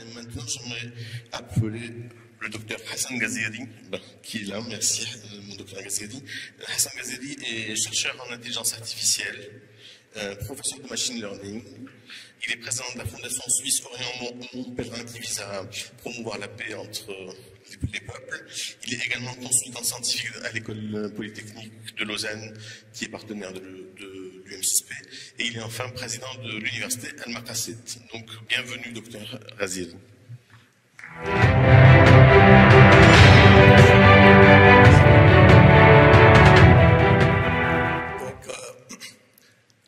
Et maintenant, j'aimerais appeler le docteur Hassan Ghaziri, qui est là, merci mon docteur Ghaziri. Hassan Ghaziri est chercheur en intelligence artificielle, professeur de machine learning. Il est président de la Fondation suisse Orient Mon Pèlerin qui vise à promouvoir la paix entre les peuples. Il est également consultant scientifique à l'école polytechnique de Lausanne, qui est partenaire de l'UM6P. Et il est enfin président de l'université Al-Maqasid. Donc, bienvenue, docteur Ghaziri.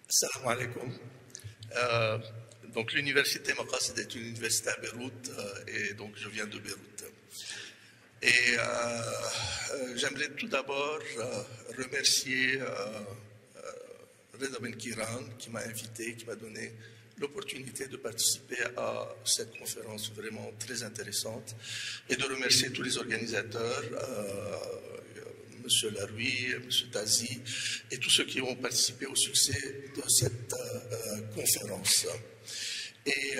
Salam alaikum. Donc l'université Maqasid est une université à Beyrouth et donc je viens de Beyrouth. Et j'aimerais tout d'abord remercier Reda Ben Kiran qui m'a invité, qui m'a donné l'opportunité de participer à cette conférence vraiment très intéressante et de remercier tous les organisateurs, M. Laroui, M. Tazi et tous ceux qui ont participé au succès de cette conférence. Et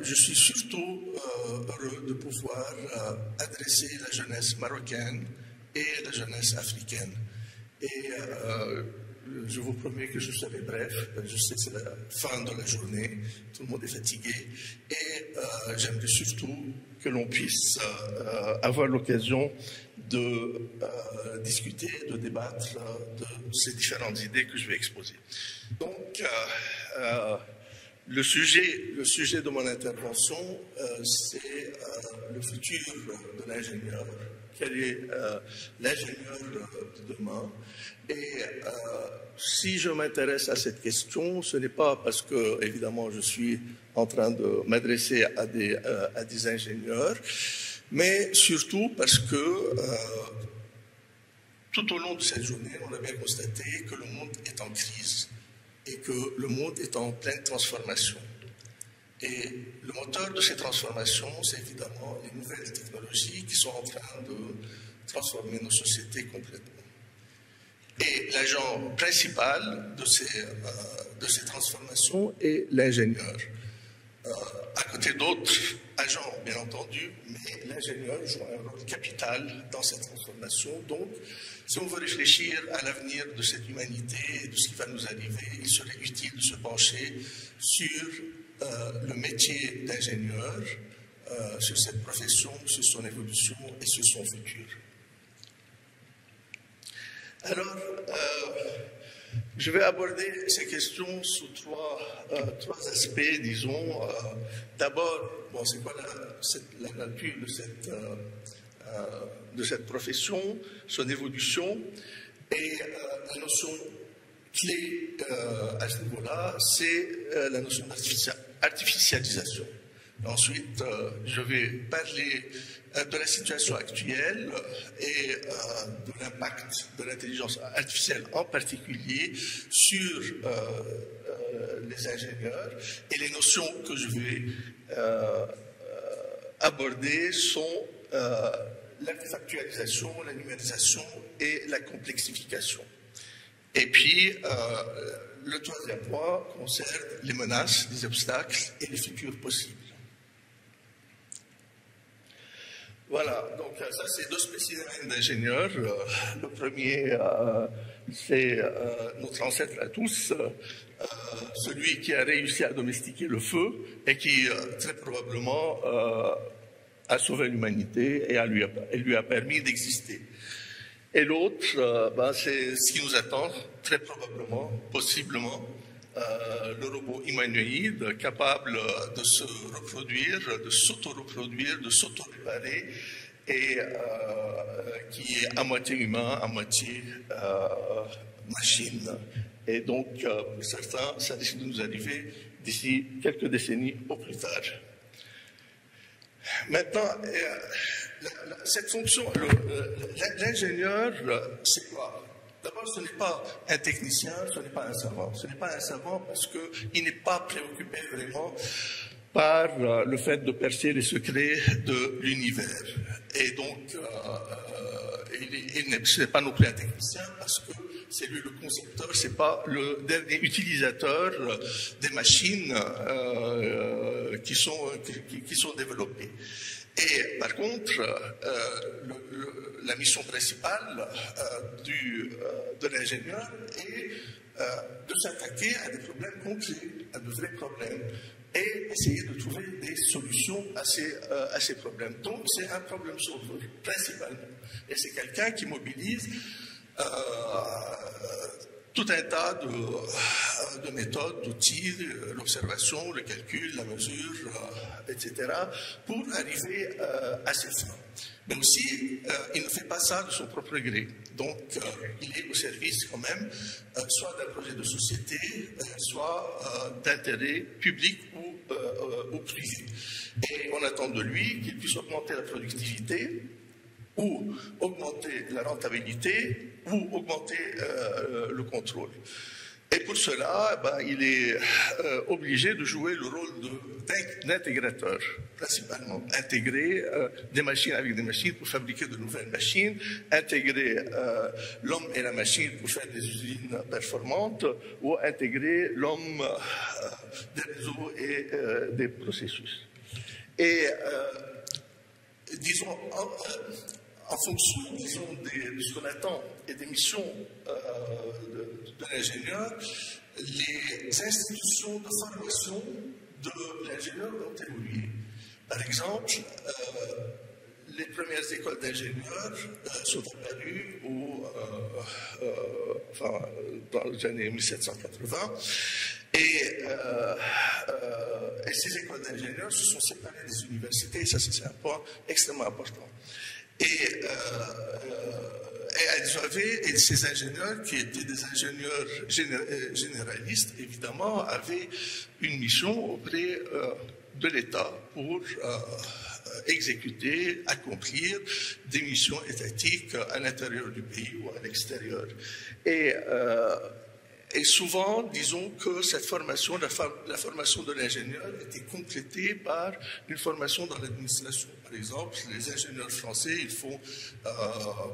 je suis surtout heureux de pouvoir adresser la jeunesse marocaine et la jeunesse africaine. Et je vous promets que je serai bref, je sais que c'est la fin de la journée, tout le monde est fatigué, et j'aimerais surtout que l'on puisse avoir l'occasion de discuter, de débattre de ces différentes idées que je vais exposer. Donc, le sujet de mon intervention, c'est le futur de l'ingénieur. Quel est l'ingénieur de demain? Et si je m'intéresse à cette question, ce n'est pas parce que, évidemment, je suis en train de m'adresser à des ingénieurs, mais surtout parce que tout au long de cette journée, on a bien constaté que le monde est en crise et que le monde est en pleine transformation. Et le moteur de ces transformations, c'est évidemment les nouvelles technologies qui sont en train de transformer nos sociétés complètement. Et l'agent principal de ces transformations est l'ingénieur. À côté d'autres agents, bien entendu, mais l'ingénieur joue un rôle capital dans cette transformation. Donc, si on veut réfléchir à l'avenir de cette humanité et de ce qui va nous arriver, il serait utile de se pencher sur le métier d'ingénieur, sur cette profession, sur son évolution et sur son futur. Alors, je vais aborder ces questions sous trois aspects, disons. D'abord, bon, c'est quoi la nature de cette profession, son évolution, et la notion clé à ce niveau-là, c'est la notion d'artificialisation. Ensuite, je vais parler de la situation actuelle et de l'impact de l'intelligence artificielle en particulier sur les ingénieurs. Et les notions que je vais aborder sont l'artefactualisation, la numérisation et la complexification. Et puis, le troisième point concerne les menaces, les obstacles et les futurs possibles. Voilà, donc ça c'est deux spécimens d'ingénieurs. Le premier, c'est notre ancêtre à tous, celui qui a réussi à domestiquer le feu et qui très probablement a sauvé l'humanité et lui a permis d'exister. Et l'autre, c'est ce qui nous attend très probablement, possiblement, le robot humanoïde capable de se reproduire, de s'auto-reproduire, de s'auto-réparer et qui est à moitié humain, à moitié machine. Et donc, pour certains, ça risque de nous arriver d'ici quelques décennies au plus tard. Maintenant, cette fonction, l'ingénieur, c'est quoi? D'abord, ce n'est pas un technicien, ce n'est pas un savant. Ce n'est pas un savant parce qu'il n'est pas préoccupé vraiment par le fait de percer les secrets de l'univers. Et donc, ce n'est pas non plus un technicien parce que c'est lui le concepteur, c'est pas le dernier utilisateur des machines qui sont développées. Et par contre, la mission principale de l'ingénieur est de s'attaquer à des problèmes concrets, à de vrais problèmes, et essayer de trouver des solutions à ces problèmes. Donc, c'est un problème solver, principalement. Et c'est quelqu'un qui mobilise tout un tas de méthodes, d'outils, l'observation, le calcul, la mesure, etc., pour arriver à ses fins. Mais aussi, il ne fait pas ça de son propre gré. Donc, il est au service quand même, soit d'un projet de société, soit d'intérêt public ou privé. Et on attend de lui qu'il puisse augmenter la productivité, ou augmenter la rentabilité, ou augmenter le contrôle. Et pour cela, il est obligé de jouer le rôle d'intégrateur, principalement. Intégrer des machines avec des machines pour fabriquer de nouvelles machines, intégrer l'homme et la machine pour faire des usines performantes, ou intégrer l'homme des réseaux et des processus. Et disons, en fonction, disons, de ce qu'on attend et des missions de l'ingénieur, les institutions de formation de l'ingénieur ont évolué. Par exemple, les premières écoles d'ingénieurs sont apparues dans les années 1780. Et ces écoles d'ingénieurs se sont séparées des universités, et ça c'est un point extrêmement important. Et ces ingénieurs, qui étaient des ingénieurs généralistes, évidemment, avaient une mission auprès de l'État pour exécuter, accomplir des missions étatiques à l'intérieur du pays ou à l'extérieur. Et souvent, disons que cette formation, la formation de l'ingénieur, était complétée par une formation dans l'administration. Par exemple, les ingénieurs français, ils font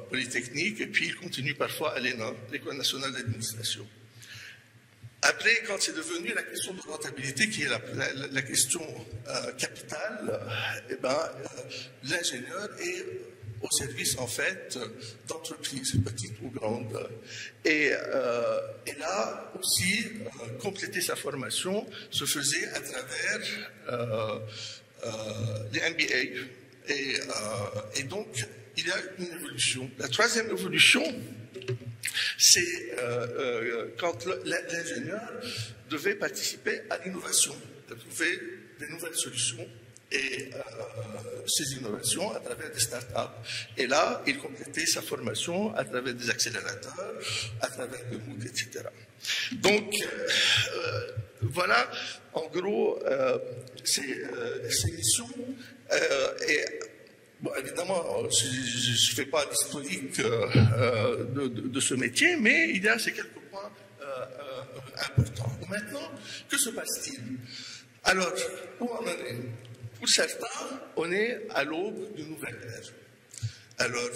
Polytechnique et puis ils continuent parfois à l'ENA, l'École nationale d'administration. Après, quand c'est devenu la question de rentabilité, qui est la question capitale, l'ingénieur est au service, en fait, d'entreprises, petites ou grandes. Et là aussi, compléter sa formation se faisait à travers les MBA. Et donc, il y a une évolution. La troisième évolution, c'est quand l'ingénieur devait participer à l'innovation, de trouver des nouvelles solutions et ces innovations à travers des startups. Et là, il complétait sa formation à travers des accélérateurs, à travers des MOOC, etc. Donc, voilà, en gros, ces missions. Bon, évidemment, je ne fais pas l'historique de ce métier, mais il y a ces quelques points importants. Maintenant, que se passe-t-il? Alors, où on en est? Pour certains, on est à l'aube d'une nouvelle ère. Alors,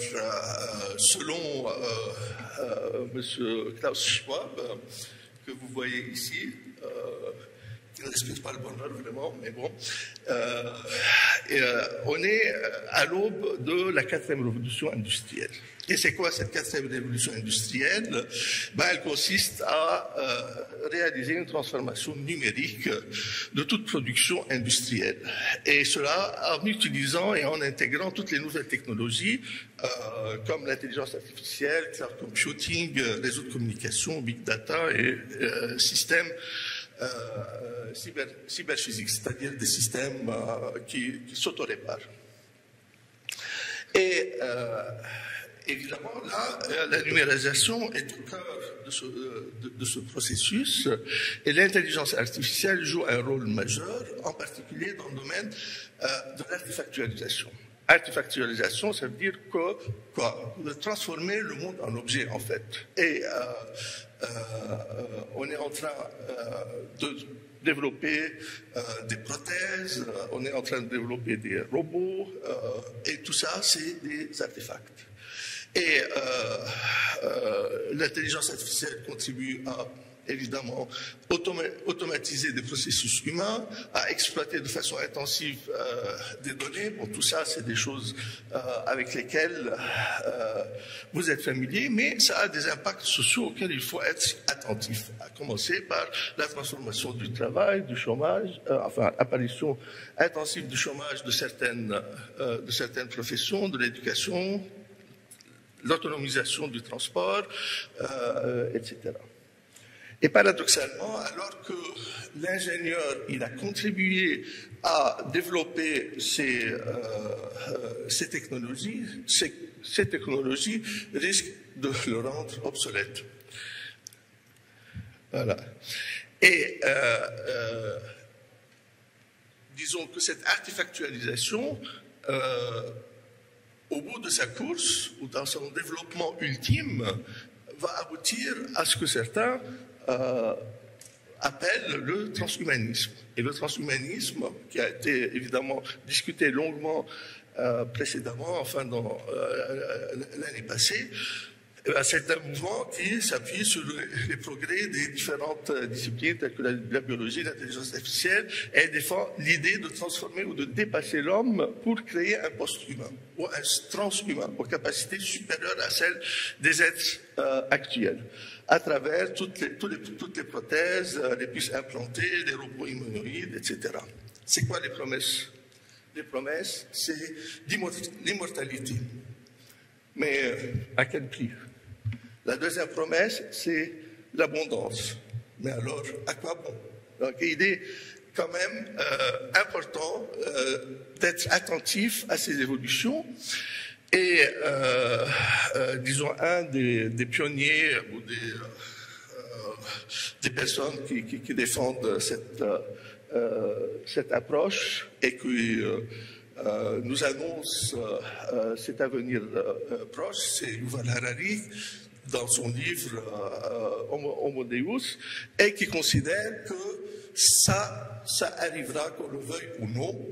selon M. Klaus Schwab, que vous voyez ici, qui ne respecte pas le bonheur vraiment, mais bon, on est à l'aube de la 4e révolution industrielle. Et c'est quoi cette 4e révolution industrielle? Elle consiste à réaliser une transformation numérique de toute production industrielle. Et cela en utilisant et en intégrant toutes les nouvelles technologies comme l'intelligence artificielle, cloud computing, réseaux de communication, big data et systèmes cyberphysiques, c'est-à-dire des systèmes qui s'autoréparent. Et évidemment, là, la numérisation est au cœur de ce processus et l'intelligence artificielle joue un rôle majeur, en particulier dans le domaine de l'artefactualisation. Artefactualisation, ça veut dire de transformer le monde en objet, en fait. Et on est en train de développer des prothèses, on est en train de développer des robots, et tout ça, c'est des artefacts. Et l'intelligence artificielle contribue à, évidemment, automatiser des processus humains, à exploiter de façon intensive des données. Bon, tout ça, c'est des choses avec lesquelles vous êtes familiers, mais ça a des impacts sociaux auxquels il faut être attentif, à commencer par la transformation du travail, du chômage, enfin, apparition intensive du chômage de certaines professions, de l'éducation, l'autonomisation du transport, etc. Et paradoxalement, alors que l'ingénieur, il a contribué à développer ces technologies, ces technologies risquent de le rendre obsolète. Voilà. Et disons que cette artefactualisation, au bout de sa course, ou dans son développement ultime, va aboutir à ce que certains appellent le transhumanisme. Et le transhumanisme, qui a été évidemment discuté longuement précédemment, enfin dans l'année passée, c'est un mouvement qui s'appuie sur les progrès des différentes disciplines telles que la biologie, l'intelligence artificielle, et défend l'idée de transformer ou de dépasser l'homme pour créer un post-humain ou un transhumain aux capacités supérieures à celles des êtres actuels, à travers toutes les prothèses, les puces implantées, les robots humanoïdes, etc. C'est quoi les promesses? Les promesses, c'est l'immortalité. Mais à quel prix? La deuxième promesse, c'est l'abondance. Mais alors, à quoi bon? Donc, il est quand même important d'être attentif à ces évolutions. Et, disons, un des pionniers ou des personnes qui défendent cette approche et qui nous annonce cet avenir proche, c'est Yuval Harari, dans son livre Homo Deus, et qui considère que ça arrivera, qu'on le veuille ou non,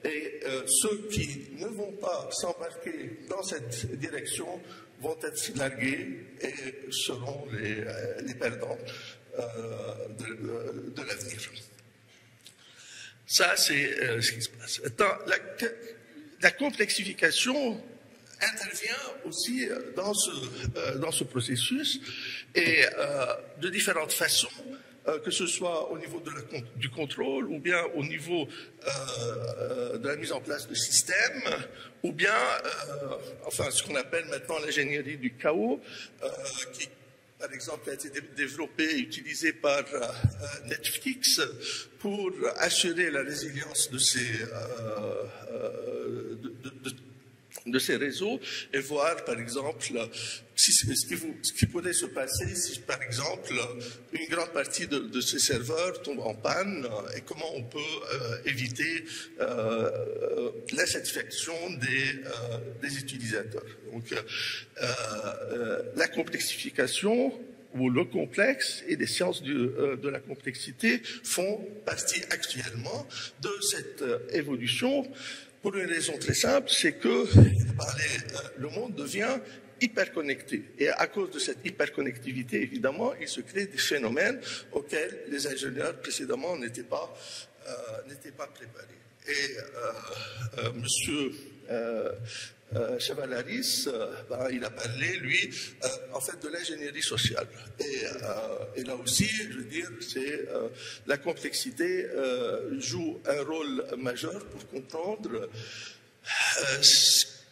et ceux qui ne vont pas s'embarquer dans cette direction vont être largués et seront les perdants de l'avenir. Ça, c'est ce qui se passe. La complexification intervient aussi dans ce processus et de différentes façons, que ce soit au niveau du contrôle ou bien au niveau de la mise en place de systèmes ou bien, enfin, ce qu'on appelle maintenant l'ingénierie du chaos, qui, par exemple, a été développé et utilisé par Netflix pour assurer la résilience de ces réseaux et voir, par exemple, ce qui pourrait se passer si, par exemple, une grande partie de ces serveurs tombe en panne et comment on peut éviter l'insatisfaction des utilisateurs. Donc, la complexification ou le complexe et les sciences de la complexité font partie actuellement de cette évolution pour une raison très simple, c'est que le monde devient hyperconnecté. Et à cause de cette hyperconnectivité, évidemment, il se crée des phénomènes auxquels les ingénieurs précédemment n'étaient pas préparés. Et monsieur Chevalaris, il a parlé, lui, en fait, de l'ingénierie sociale. Et là aussi, je veux dire, la complexité joue un rôle majeur pour comprendre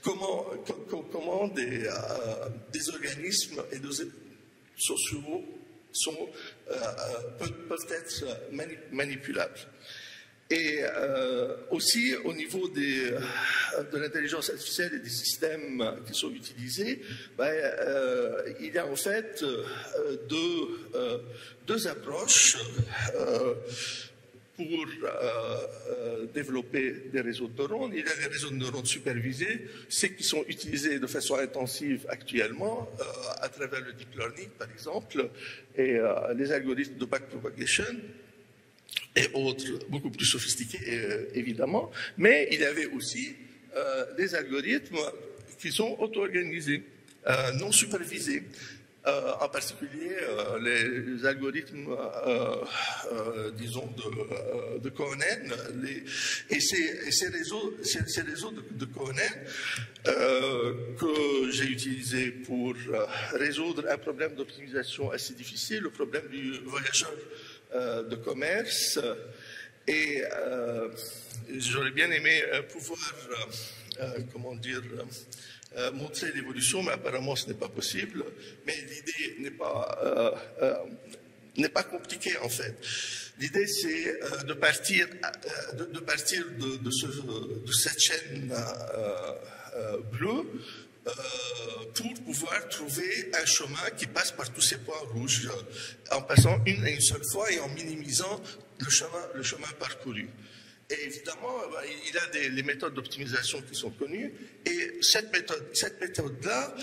comment des organismes et des sociaux peuvent être manipulables. Et aussi, au niveau de l'intelligence artificielle et des systèmes qui sont utilisés, il y a en fait deux approches pour développer des réseaux de neurones. Il y a les réseaux de neurones supervisés, ceux qui sont utilisés de façon intensive actuellement à travers le deep learning, par exemple, et les algorithmes de backpropagation, et autres beaucoup plus sophistiqués, évidemment, mais il y avait aussi des algorithmes qui sont auto-organisés. non supervisés. En particulier les algorithmes, disons, de Cohen, et ces réseaux de Cohen que j'ai utilisés pour résoudre un problème d'optimisation assez difficile, le problème du voyageur de commerce. Et j'aurais bien aimé pouvoir, comment dire, montrer l'évolution, mais apparemment ce n'est pas possible. Mais l'idée n'est pas compliquée en fait. L'idée c'est de partir de cette chaîne bleue pour pouvoir trouver un chemin qui passe par tous ces points rouges, en passant une et une seule fois et en minimisant le chemin parcouru. Et évidemment, il y a les méthodes d'optimisation qui sont connues, et cette méthode-là,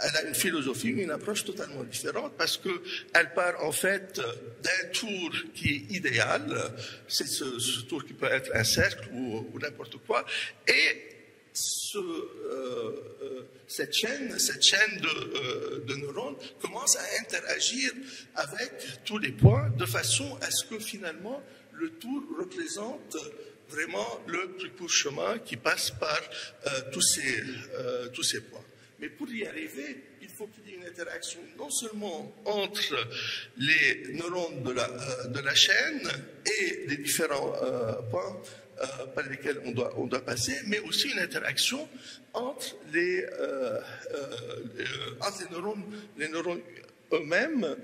elle a une philosophie, une approche totalement différente, parce qu'elle part en fait d'un tour qui est idéal, c'est ce tour qui peut être un cercle ou n'importe quoi, et cette chaîne de neurones commence à interagir avec tous les points de façon à ce que finalement le tour représente vraiment le plus court chemin qui passe par tous ces points. Mais pour y arriver, il faut qu'il y ait une interaction non seulement entre les neurones de la chaîne et les différents points par lesquels on doit passer, mais aussi une interaction entre les neurones eux-mêmes,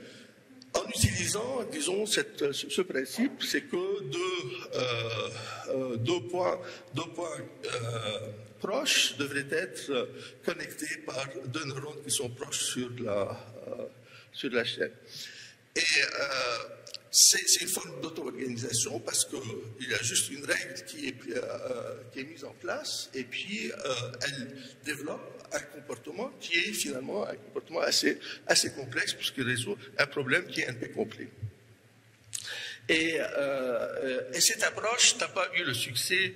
en utilisant, disons, ce principe, c'est que deux points proches devraient être connectés par deux neurones qui sont proches sur la chaîne. Et c'est une forme d'auto-organisation parce qu'il y a juste une règle qui est mise en place, et puis elle développe un comportement qui est finalement un comportement assez complexe puisqu'il résout un problème qui est un peu complet. Et cette approche n'a pas eu le succès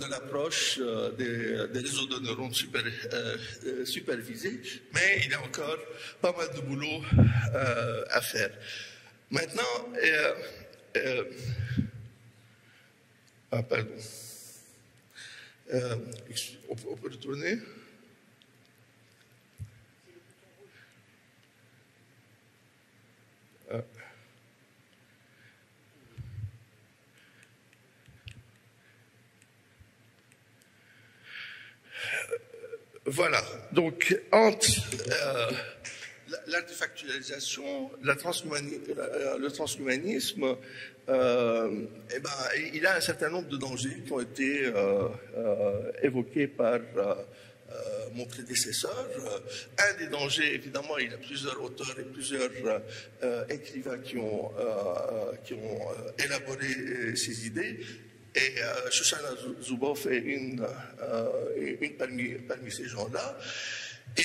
de l'approche des réseaux de neurones supervisés, mais il y a encore pas mal de boulot à faire. Maintenant, pardon. On peut retourner. Voilà. Donc, entre l'artefactualisation, le transhumanisme, il y a un certain nombre de dangers qui ont été évoqués par mon prédécesseur. Un des dangers, évidemment, il y a plusieurs auteurs et plusieurs écrivains qui ont élaboré ces idées. Et Shoshana Zuboff est une parmi ces gens-là, et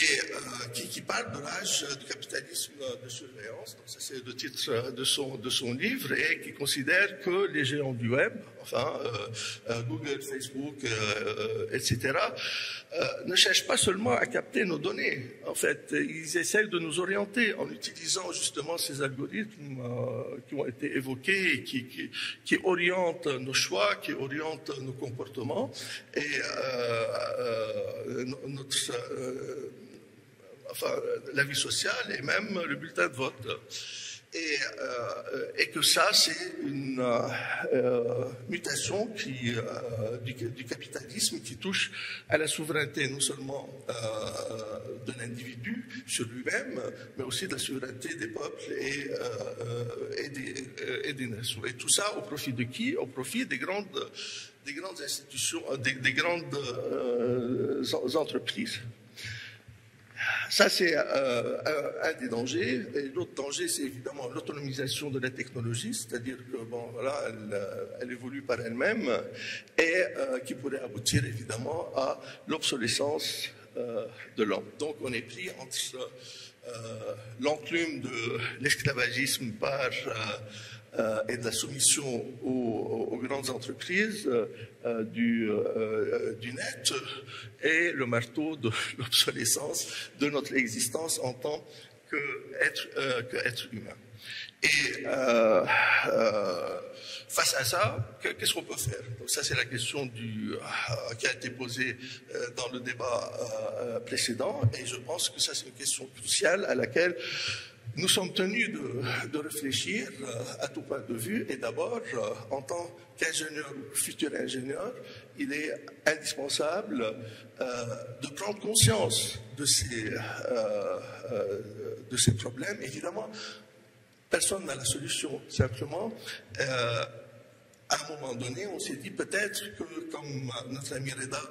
qui parle de l'âge du capitalisme de surveillance. Donc ça, c'est le titre de son livre, et qui considère que les géants du web, enfin Google, Facebook, etc., ne cherchent pas seulement à capter nos données. En fait, ils essayent de nous orienter en utilisant justement ces algorithmes qui ont été évoqués, et qui orientent nos choix, qui orientent nos comportements et la vie sociale et même le bulletin de vote. Et que ça, c'est une mutation du capitalisme qui touche à la souveraineté non seulement de l'individu sur lui-même, mais aussi de la souveraineté des peuples et des nations. Et tout ça au profit de qui? Au profit des grandes institutions, des grandes entreprises. Ça, c'est un des dangers. Et l'autre danger, c'est évidemment l'autonomisation de la technologie, c'est-à-dire que, bon, voilà, elle évolue par elle-même et qui pourrait aboutir évidemment à l'obsolescence de l'homme. Donc on est pris entre l'enclume de l'esclavagisme et de la soumission aux grandes entreprises du net et le marteau de l'obsolescence de notre existence en tant qu'être humain. Et face à ça, qu'est-ce qu'on peut faire? Donc ça, c'est la question qui a été posée dans le débat précédent, et je pense que ça, c'est une question cruciale à laquelle nous sommes tenus de réfléchir à tout point de vue. Et d'abord, en tant qu'ingénieur ou futur ingénieur, il est indispensable de prendre conscience de ces problèmes. Évidemment, personne n'a la solution. Simplement, à un moment donné, on s'est dit peut-être que, comme notre ami Reda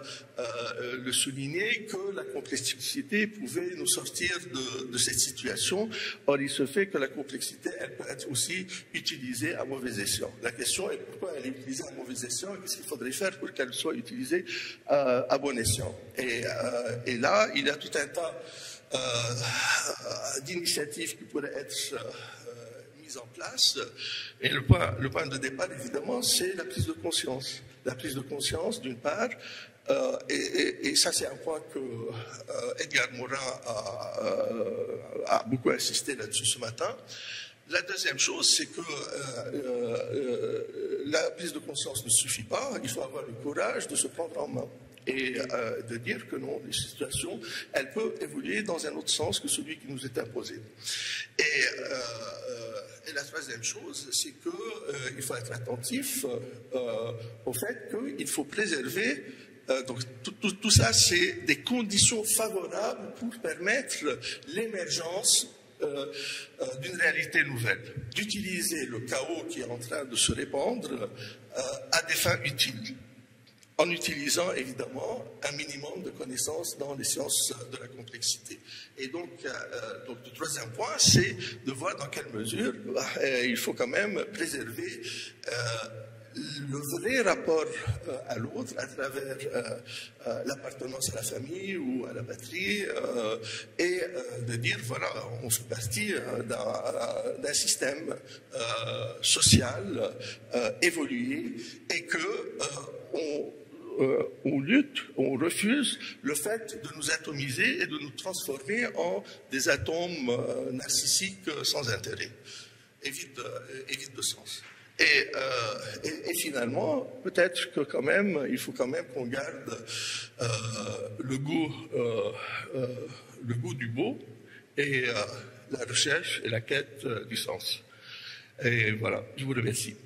le soulignait, que la complexité pouvait nous sortir de cette situation. Or, il se fait que la complexité, elle peut être aussi utilisée à mauvais escient. La question est pourquoi elle est utilisée à mauvais escient et qu'est-ce qu'il faudrait faire pour qu'elle soit utilisée à bon escient. Et là, il y a tout un tas d'initiatives qui pourraient être en place. Et le point de départ, évidemment, c'est la prise de conscience. La prise de conscience, d'une part, et ça, c'est un point que Edgar Morin a beaucoup insisté là-dessus ce matin. La deuxième chose, c'est que la prise de conscience ne suffit pas. Il faut avoir le courage de se prendre en main et de dire que non, les situations, elles peuvent évoluer dans un autre sens que celui qui nous est imposé. Et la troisième chose, c'est qu'il faut être attentif au fait qu'il faut préserver. Donc tout ça, c'est des conditions favorables pour permettre l'émergence d'une réalité nouvelle, d'utiliser le chaos qui est en train de se répandre à des fins utiles, en utilisant évidemment un minimum de connaissances dans les sciences de la complexité. Et donc le troisième point, c'est de voir dans quelle mesure il faut quand même préserver le vrai rapport à l'autre à travers l'appartenance à la famille ou à la patrie et de dire voilà, on fait partie d'un système social évolué et que on lutte, on refuse le fait de nous atomiser et de nous transformer en des atomes narcissiques sans intérêt et vide de sens. Et finalement, peut-être que quand même, il faut quand même qu'on garde le goût du beau et la recherche et la quête du sens. Et voilà, je vous remercie.